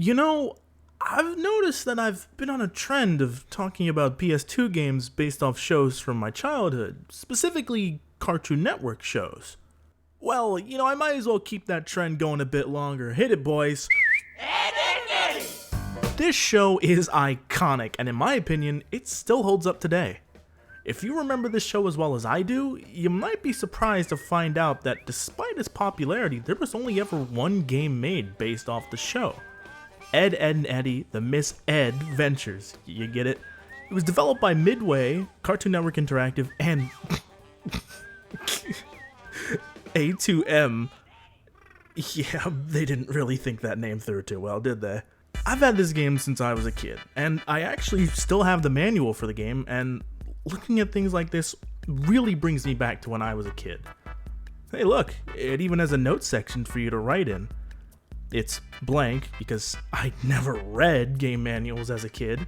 You know, I've noticed that I've been on a trend of talking about PS2 games based off shows from my childhood, specifically Cartoon Network shows. Well, I might as well keep that trend going a bit longer. Hit it, boys. Ed, Edd, Eddy! This show is iconic, and in my opinion, it still holds up today. If you remember this show as well as I do, you might be surprised to find out that despite its popularity, there was only ever one game made based off the show. Ed, Edd, and Eddy, the Mis-EDventures. You get it? It was developed by Midway, Cartoon Network Interactive, and A2M. Yeah, they didn't really think that name through too well, did they? I've had this game since I was a kid, and I actually still have the manual for the game, and looking at things like this really brings me back to when I was a kid. Hey look, it even has a notes section for you to write in. It's blank because I never read game manuals as a kid.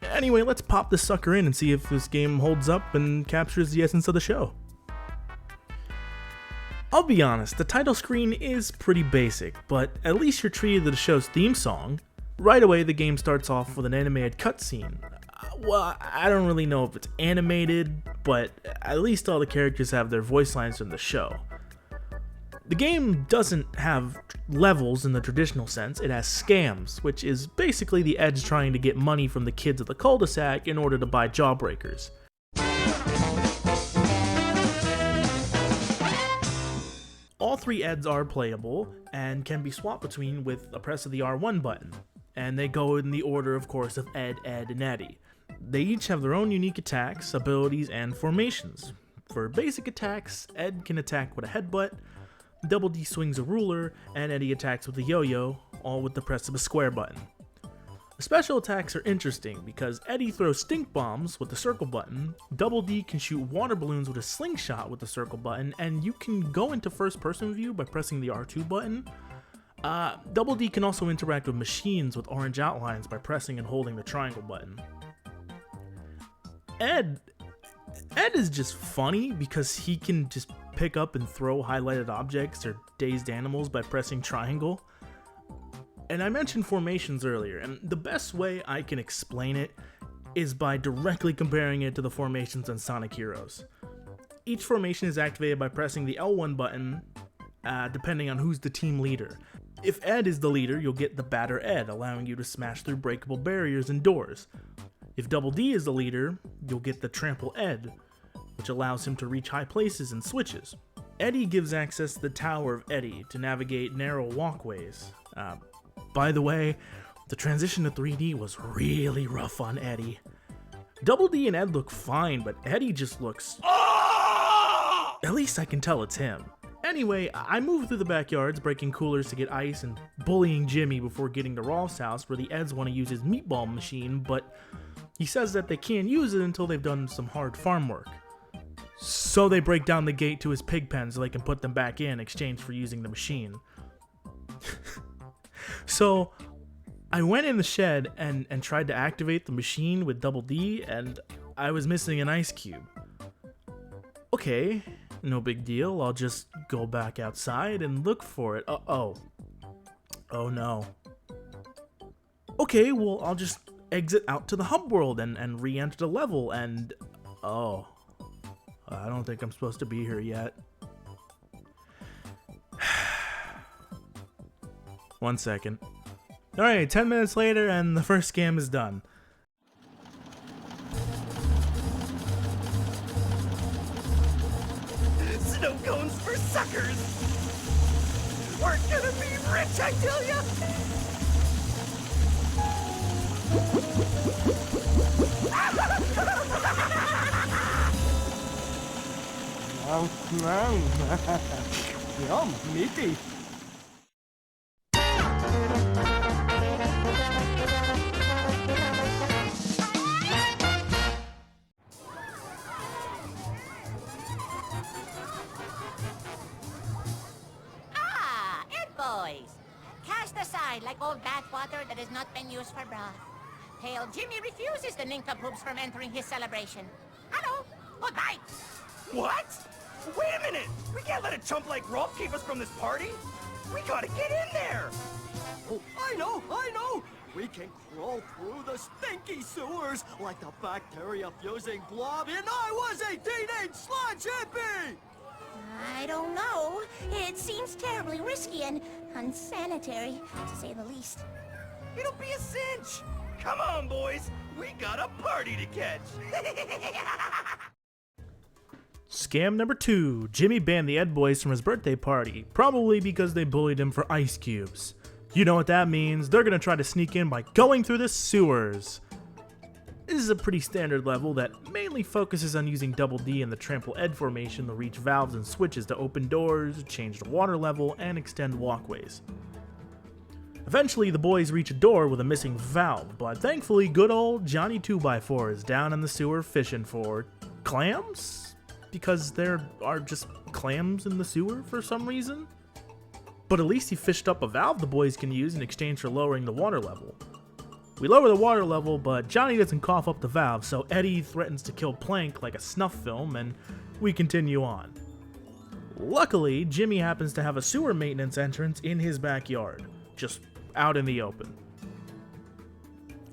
Anyway, let's pop this sucker in and see if this game holds up and captures the essence of the show. I'll be honest, the title screen is pretty basic, but at least you're treated to the show's theme song. Right away, the game starts off with an animated cutscene. Well, I don't really know if it's animated, but at least all the characters have their voice lines from the show. The game doesn't have levels in the traditional sense, it has scams, which is basically the Edds trying to get money from the kids of the cul-de-sac in order to buy jawbreakers. All three Edds are playable and can be swapped between with a press of the R1 button, and they go in the order, of course, of Ed, Edd, and Eddy. They each have their own unique attacks, abilities, and formations. For basic attacks, Ed can attack with a headbutt, Double D swings a ruler, and Eddy attacks with a yo-yo, all with the press of a square button. The special attacks are interesting because Eddy throws stink bombs with the circle button, Double D can shoot water balloons with a slingshot with the circle button, and you can go into first person view by pressing the R2 button. Double D can also interact with machines with orange outlines by pressing and holding the triangle button. Ed is just funny because he can just pick up and throw highlighted objects or dazed animals by pressing triangle. And I mentioned formations earlier, and the best way I can explain it is by directly comparing it to the formations on Sonic Heroes. Each formation is activated by pressing the L1 button, depending on who's the team leader. If Ed is the leader, you'll get the Batter Ed, allowing you to smash through breakable barriers and doors. If Double D is the leader, you'll get the Trample Ed, which allows him to reach high places and switches. Eddy gives access to the Tower of Eddy to navigate narrow walkways. By the way, the transition to 3D was really rough on Eddy. Double D and Ed look fine, but Eddy just looks... At least I can tell it's him. Anyway, I move through the backyards, breaking coolers to get ice and bullying Jimmy before getting to Rolf's house where the Edds want to use his meatball machine, but he says that they can't use it until they've done some hard farm work. So they break down the gate to his pig pen so they can put them back in exchange for using the machine. So I went in the shed and tried to activate the machine with Double D, and I was missing an ice cube. Okay, no big deal, I'll just go back outside and look for it. Oh no. Okay, well, I'll just exit out to the hub world and re-enter the level, and oh, I don't think I'm supposed to be here yet. 1 second. Alright, 10 minutes later and the first scam is done. Snow cones for suckers! We're gonna be rich, I tell ya! Yum, meaty. Cast aside like old bathwater that has not been used for broth. Pale Jimmy refuses the nincompoops from entering his celebration. Hello, goodbye. What? Wait a minute! We can't let a chump like Rolf keep us from this party! We gotta get in there! Oh, I know! We can crawl through the stinky sewers like the bacteria-fusing blob in I Was a Teenage Sludge Hippie! I don't know. It seems terribly risky and unsanitary, to say the least. It'll be a cinch! Come on, boys! We got a party to catch! Scam number 2. Jimmy banned the Ed boys from his birthday party, probably because they bullied him for ice cubes. You know what that means. They're gonna try to sneak in by going through the sewers. This is a pretty standard level that mainly focuses on using Double D and the Trample Ed formation to reach valves and switches to open doors, change the water level, and extend walkways. Eventually, the boys reach a door with a missing valve, but thankfully good old Johnny 2x4 is down in the sewer fishing for clams? Because there are just clams in the sewer for some reason? But at least he fished up a valve the boys can use in exchange for lowering the water level. We lower the water level, but Johnny doesn't cough up the valve, so Eddie threatens to kill Plank like a snuff film, and we continue on. Luckily, Jimmy happens to have a sewer maintenance entrance in his backyard, just out in the open.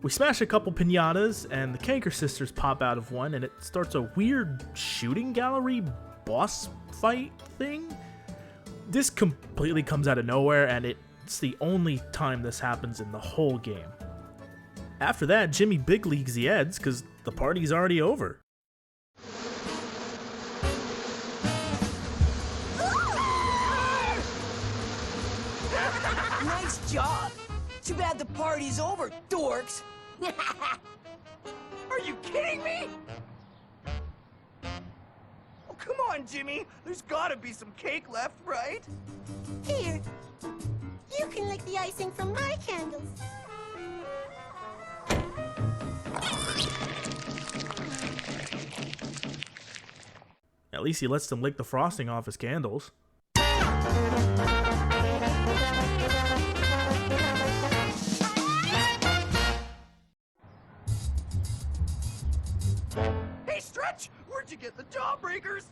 We smash a couple piñatas, and the Kanker sisters pop out of one, and it starts a weird shooting gallery boss fight thing. This completely comes out of nowhere, and it's the only time this happens in the whole game. After that, Jimmy big leagues the Eds, because the party's already over. Nice job! Too bad the party's over, dorks! Are you kidding me? Oh, come on, Jimmy! There's gotta be some cake left, right? Here, you can lick the icing from my candles. At least he lets them lick the frosting off his candles. Hey, Stretch! Where'd you get the jawbreakers?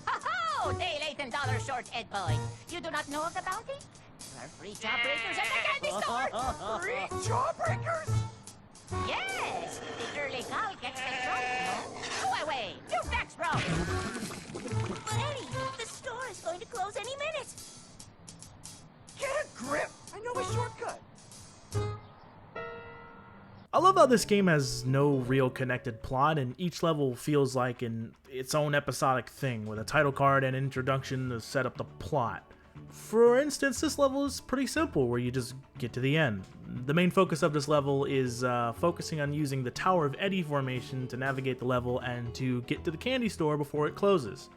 Ho-ho! Day late and dollar short, Ed boy. You do not know of the bounty? There are free jawbreakers at the candy store! Free jawbreakers? Yes! The early call gets the throat. Go away! You facts, bro! But Eddie, the store is going to close any minute. Get a grip! I know a shortcut. I love how this game has no real connected plot, and each level feels like its own episodic thing, with a title card and introduction to set up the plot. For instance, this level is pretty simple, where you just get to the end. The main focus of this level is focusing on using the Tower of Eddy formation to navigate the level and to get to the candy store before it closes.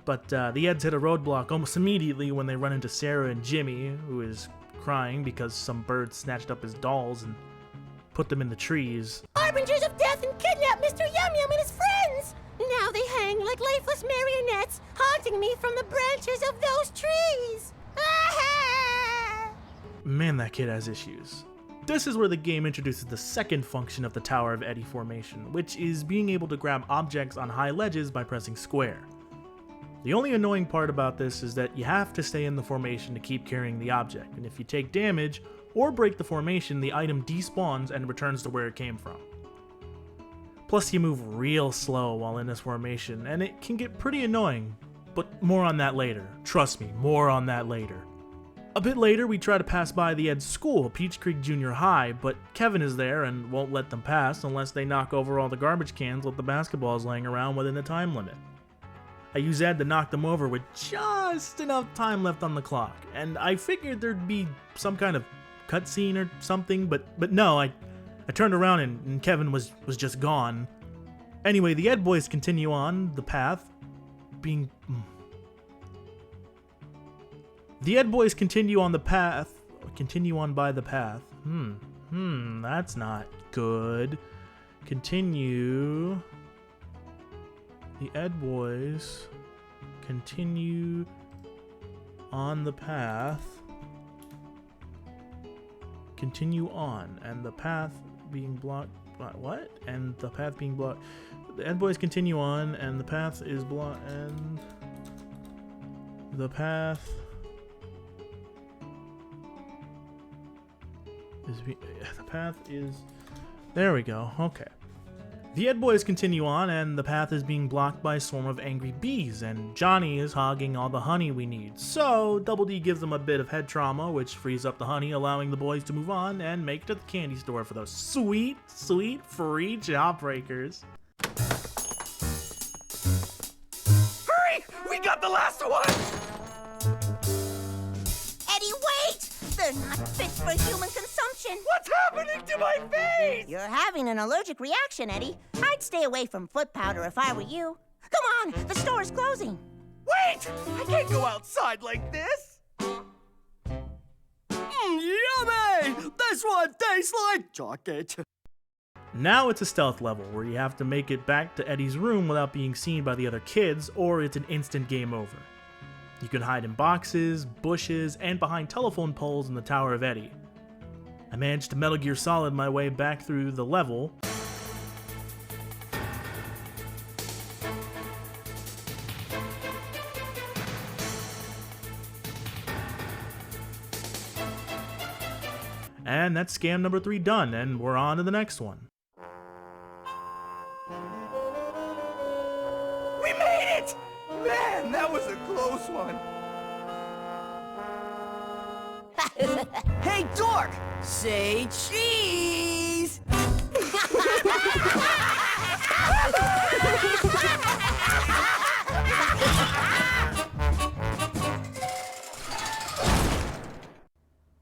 But the Eds hit a roadblock almost immediately when they run into Sarah and Jimmy, who is crying because some bird snatched up his dolls and put them in the trees. Harbingers of death and kidnap Mr. Yum Yum and his friends! Now they hang like lifeless marionettes, haunting me from the branches of those trees! Man, that kid has issues. This is where the game introduces the second function of the Tower of Eddy formation, which is being able to grab objects on high ledges by pressing square. The only annoying part about this is that you have to stay in the formation to keep carrying the object, and if you take damage or break the formation, the item despawns and returns to where it came from. Plus, you move real slow while in this formation, and it can get pretty annoying, but more on that later. Trust me, more on that later. A bit later, we try to pass by the Ed's school, Peach Creek Junior High, but Kevin is there and won't let them pass unless they knock over all the garbage cans with the basketballs laying around within the time limit. I use Ed to knock them over with just enough time left on the clock, and I figured there'd be some kind of cutscene or something, but no, I turned around and Kevin was just gone. Anyway, the Ed boys continue on the path, The Ed boys continue on by the path. That's not good. Continue. The Ed boys continue on the path. Continue on, and the path being blocked. What? And the path being blocked. The Ed boys continue on, and the path is blocked. And the path The path is... There we go. Okay. The Ed boys continue on, and the path is being blocked by a swarm of angry bees, and Johnny is hogging all the honey we need. So, Double D gives them a bit of head trauma, which frees up the honey, allowing the boys to move on and make it to the candy store for those sweet, sweet free jawbreakers. Hurry! We got the last one! Eddie, wait! They're not fit for human consumption. What's happening to my face? You're having an allergic reaction, Eddie. I'd stay away from foot powder if I were you. Come on, the store is closing. Wait! I can't go outside like this! Yummy! This one tastes like chocolate. Now it's a stealth level, where you have to make it back to Eddie's room without being seen by the other kids, or it's an instant game over. You can hide in boxes, bushes, and behind telephone poles in the Tower of Eddy. I managed to Metal Gear Solid my way back through the level. And that's scam number 3 done, and we're on to the next one. We made it! Man, that was a close one. Hey, dork! Say cheese!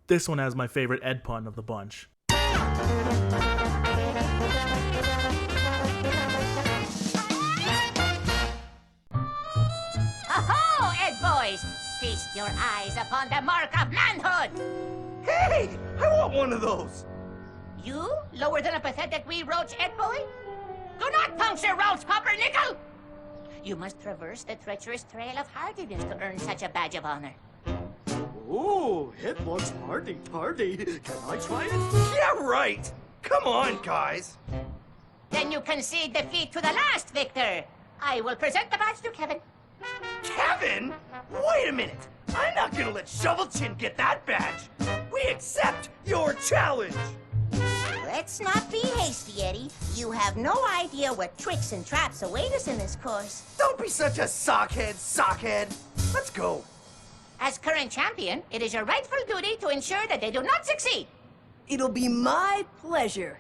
This one has my favorite Ed pun of the bunch. Aho, Ed boys! Feast your eyes upon the mark of manhood! Hey! I want one of those! You, lower than a pathetic wee roach, Ed boy? Do not puncture roach, pumpernickel! You must traverse the treacherous trail of hardiness to earn such a badge of honor. Ooh, it looks hardy-tardy. Can I try it? Yeah, right! Come on, guys! Then you concede defeat to the last victor. I will present the badge to Kevin. Kevin? Wait a minute! I'm not gonna let Shovel Chin get that badge! We accept your challenge! Let's not be hasty, Eddie. You have no idea what tricks and traps await us in this course. Don't be such a sockhead! Let's go! As current champion, it is your rightful duty to ensure that they do not succeed. It'll be my pleasure.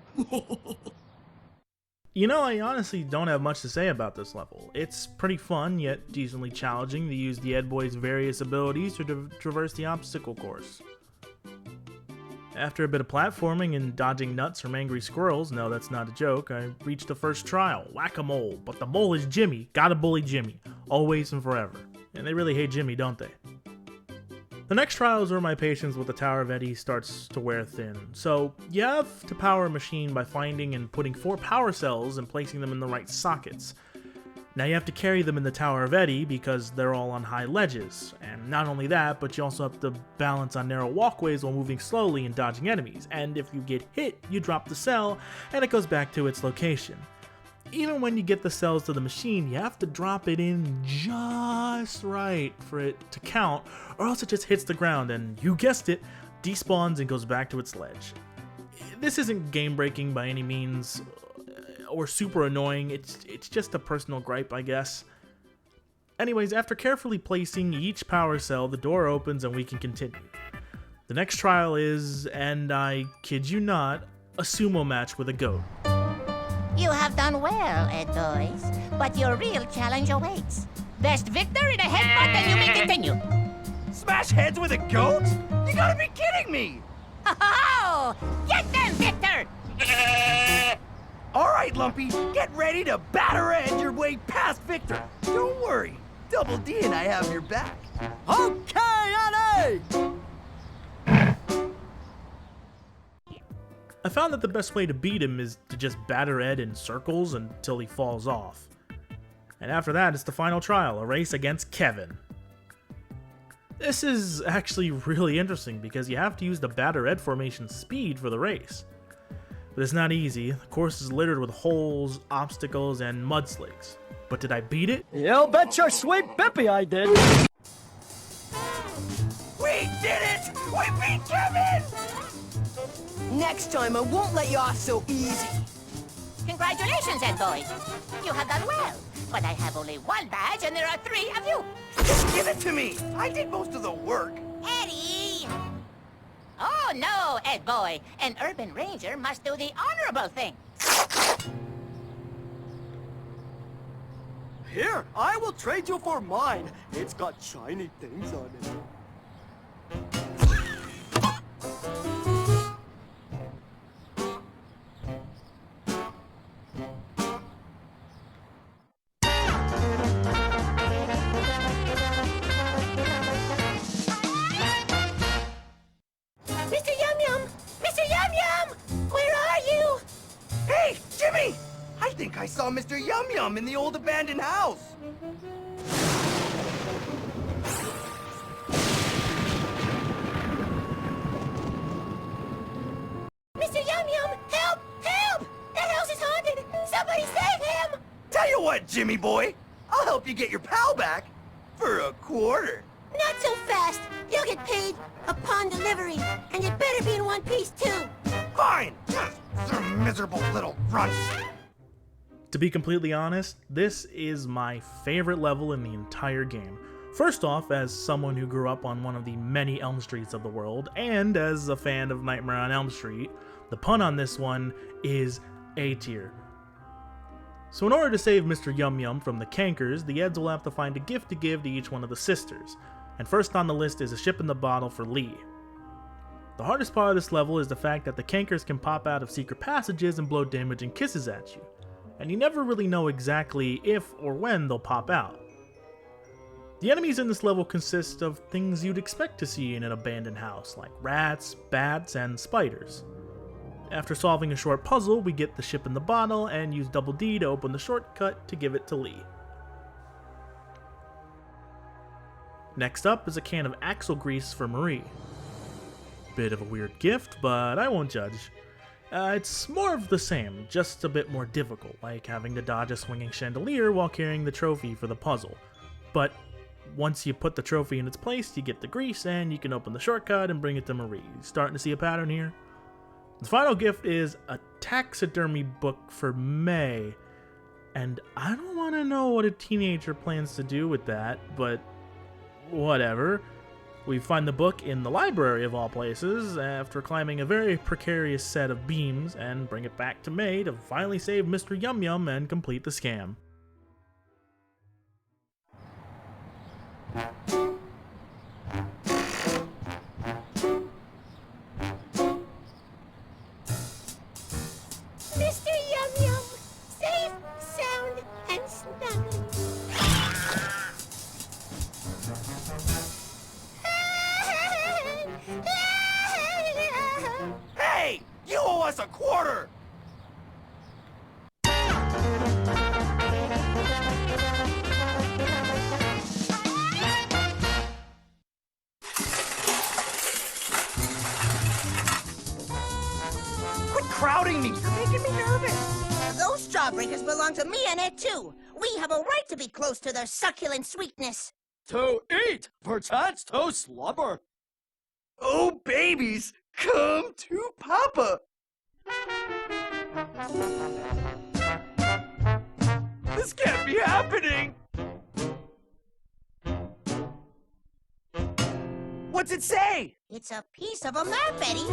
You know, I honestly don't have much to say about this level. It's pretty fun, yet decently challenging to use the Ed boys' various abilities to traverse the obstacle course. After a bit of platforming and dodging nuts from angry squirrels, no, that's not a joke, I reached the first trial, Whack-A-Mole. But the mole is Jimmy. Gotta bully Jimmy. Always and forever. And they really hate Jimmy, don't they? The next trial is where my patience with the Tower of Eddy starts to wear thin. So, you have to power a machine by finding and putting 4 power cells and placing them in the right sockets. Now you have to carry them in the Tower of Eddy because they're all on high ledges. And not only that, but you also have to balance on narrow walkways while moving slowly and dodging enemies. And if you get hit, you drop the cell and it goes back to its location. Even when you get the cells to the machine, you have to drop it in just right for it to count, or else it just hits the ground and, you guessed it, despawns and goes back to its ledge. This isn't game-breaking by any means, or super annoying, it's just a personal gripe, I guess. Anyways, after carefully placing each power cell, the door opens and we can continue. The next trial is, and I kid you not, a sumo match with a goat. You have done well, Ed boys, but your real challenge awaits. Best victor in a headbutt, and you may continue. Smash heads with a goat? You gotta be kidding me! Ho-ho! Get them, Victor! Alright, Lumpy, get ready to batter Ed your way past Victor. Don't worry, Double D and I have your back. Okay, Eddie! I found that the best way to beat him is to just batter Ed in circles until he falls off. And after that, it's the final trial, a race against Kevin. This is actually really interesting because you have to use the batter Ed formation speed for the race. But it's not easy. The course is littered with holes, obstacles, and mudslides. But did I beat it? You bet your sweet Bippy I did. We did it! We beat Kevin! Next time, I won't let you off so easy. Congratulations, Ed boy. You have done well. But I have only one badge and there are 3 of you. Just give it to me. I did most of the work. Eddie! Oh no, Ed boy. An urban ranger must do the honorable thing. Here, I will trade you for mine. It's got shiny things on it. Mr. Yum Yum! Mr. Yum Yum! Where are you? Hey, Jimmy! I think I saw Mr. Yum Yum in the old abandoned house. Mr. Yum Yum! Help! Help! That house is haunted! Somebody save him! Tell you what, Jimmy boy. I'll help you get your pal back. For a quarter. Not so fast! You'll get paid upon delivery, and it better be in one piece, too! Fine! Some miserable little runt. To be completely honest, this is my favorite level in the entire game. First off, as someone who grew up on one of the many Elm Streets of the world, and as a fan of Nightmare on Elm Street, the pun on this one is A tier. So in order to save Mr. Yum Yum from the cankers, the Edds will have to find a gift to give to each one of the sisters, and first on the list is a ship in the bottle for Lee. The hardest part of this level is the fact that the cankers can pop out of secret passages and blow damaging kisses at you, and you never really know exactly if or when they'll pop out. The enemies in this level consist of things you'd expect to see in an abandoned house, like rats, bats, and spiders. After solving a short puzzle, we get the ship in the bottle and use Double D to open the shortcut to give it to Lee. Next up is a can of axle grease for Marie. Bit of a weird gift, but I won't judge. It's more of the same, just a bit more difficult, like having to dodge a swinging chandelier while carrying the trophy for the puzzle. But once you put the trophy in its place, you get the grease and you can open the shortcut and bring it to Marie. Starting to see a pattern here? The final gift is a taxidermy book for May, and I don't want to know what a teenager plans to do with that, but whatever. We find the book in the library of all places after climbing a very precarious set of beams and bring it back to May to finally save Mr. Yum Yum and complete the scam. Mr. Yum Yum! Safe, sound, and snuggly. Hey! You owe us a quarter! Quit crowding me! You're making me nervous! Those jawbreakers belong to me and Ed, too. We have a right to be close to their succulent sweetness. To eat, perchance to slumber. Oh, babies! Come to Papa! This can't be happening! What's it say? It's a piece of a map, Eddie.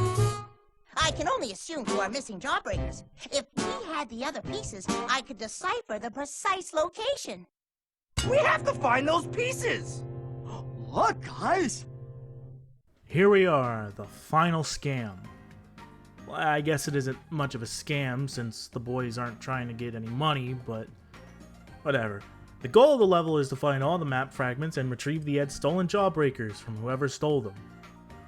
I can only assume you are missing jawbreakers. If we had the other pieces, I could decipher the precise location. We have to find those pieces! Look, guys. Here we are, the final scam. Well, I guess it isn't much of a scam since the boys aren't trying to get any money, but whatever. The goal of the level is to find all the map fragments and retrieve the Ed's stolen jawbreakers from whoever stole them.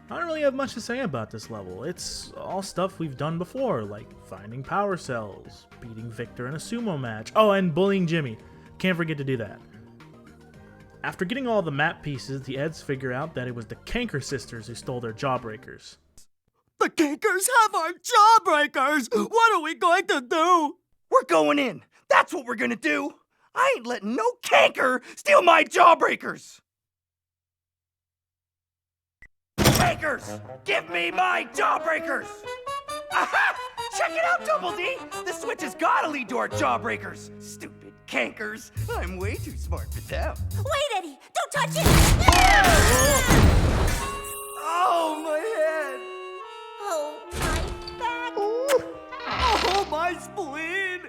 I don't really have much to say about this level. It's all stuff we've done before, like finding power cells, beating Victor in a sumo match, oh, and bullying Jimmy. Can't forget to do that. After getting all the map pieces, the Edds figure out that it was the Kanker sisters who stole their jawbreakers. The Kinkers have our jawbreakers! What are we going to do? We're going in! That's what we're gonna do! I ain't letting no canker steal my jawbreakers! Breakers! Give me my jawbreakers! Aha! Check it out, Double D! The switch has gotta lead to our jawbreakers. Stupid cankers. I'm way too smart for them. Wait, Eddie! Don't touch it! Oh, my head! Oh, my back! Oh, my spleen!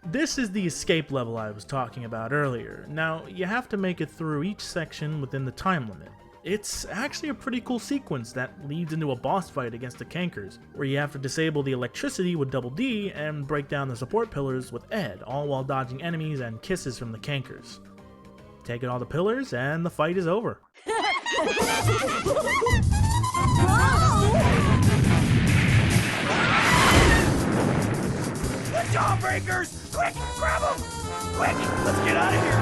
This is the escape level I was talking about earlier. Now, you have to make it through each section within the time limit. It's actually a pretty cool sequence that leads into a boss fight against the Cankers, where you have to disable the electricity with Double D and break down the support pillars with Ed, all while dodging enemies and kisses from the Cankers. Take out all the pillars and the fight is over. The jawbreakers! Quick, grab them! Quick, let's get out of here!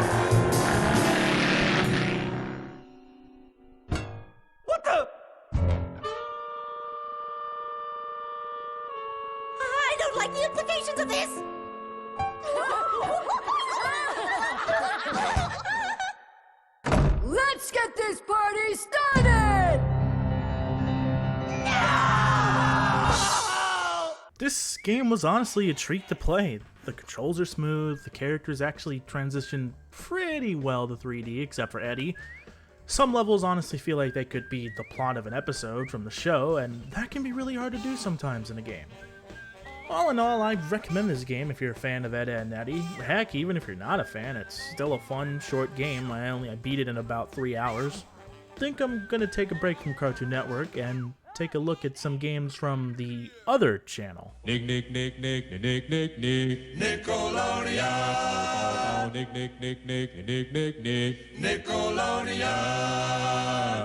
What the? I don't like the implications of this! Let's get this party started! This game was honestly a treat to play. The controls are smooth, the characters actually transition pretty well to 3D, except for Eddy. Some levels honestly feel like they could be the plot of an episode from the show, and that can be really hard to do sometimes in a game. All in all, I'd recommend this game if you're a fan of Ed, Edd, and Eddy. Heck, even if you're not a fan, it's still a fun, short game. I beat it in about 3 hours. Think I'm gonna take a break from Cartoon Network and take a look at some games from the other channel. Nick, Nick, Nick, Nick, Nick, Nick, Nick, Nickelodeon. Nick, Nick, Nick, Nick, Nick, Nick, Nick, Nickelodeon.